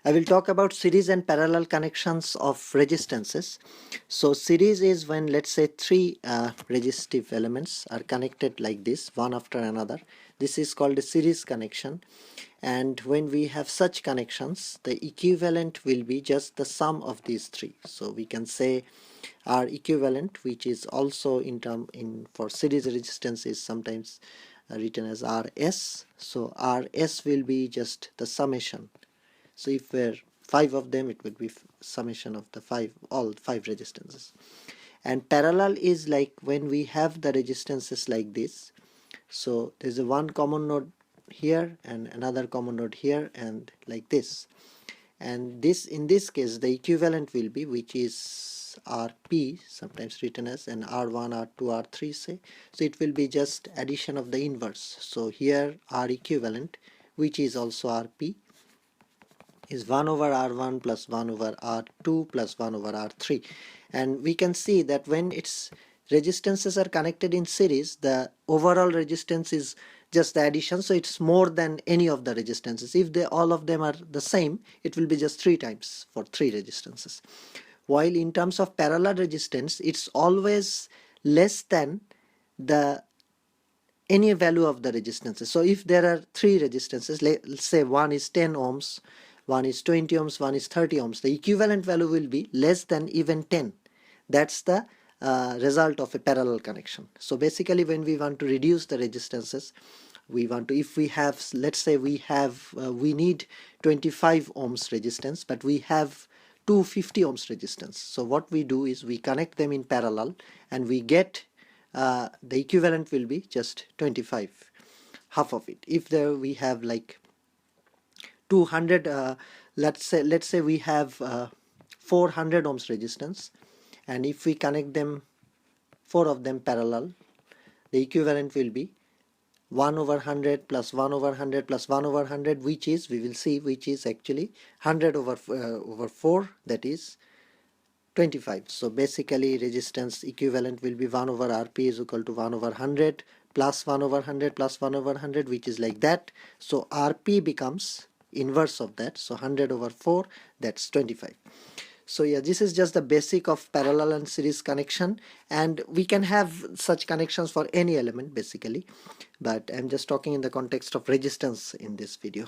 I will talk about series and parallel connections of resistances. So series is when, let's say, three resistive elements are connected like this, one after another. This is called a series connection. And when we have such connections, the equivalent will be just the sum of these three. So we can say R equivalent, which is also for series resistance, is sometimes written as Rs. So Rs will be just the summation. So if there are five of them, it would be summation of the all five resistances. And parallel is like when we have the resistances like this. So there's a one common node here and another common node here and like this. And this, in this case, the equivalent will be, which is Rp, sometimes written as, and R1, R2, R3 say. So it will be just addition of the inverse. So here R equivalent, which is also Rp, is 1 over R1 plus 1 over R2 plus 1 over R3. And we can see that when its resistances are connected in series, the overall resistance is just the addition, so it's more than any of the resistances. If all of them are the same, it will be just 3 times for 3 resistances. While in terms of parallel resistance, it's always less than the any value of the resistances. So if there are 3 resistances, let's say one is 10 ohms, one is 20 ohms, one is 30 ohms, the equivalent value will be less than even 10. That's the result of a parallel connection. So basically, when we want to reduce the resistances, if we have, let's say we need 25 ohms resistance, but we have 250 ohms resistance. So what we do is we connect them in parallel and we get the equivalent will be just 25, half of it. If we have like 200, let's say we have 400 ohms resistance, and if we connect them, 4 of them parallel, the equivalent will be 1 over 100 plus 1 over 100 plus 1 over 100, which is, we will see, which is actually 100 over 4, that is 25. So basically resistance equivalent will be 1 over Rp is equal to 1 over 100 plus 1 over 100 plus 1 over 100, which is like that. So Rp becomes inverse of that, so 100 over 4, that's 25. So yeah, this is just the basic of parallel and series connection, and we can have such connections for any element basically, but I'm just talking in the context of resistance in this video.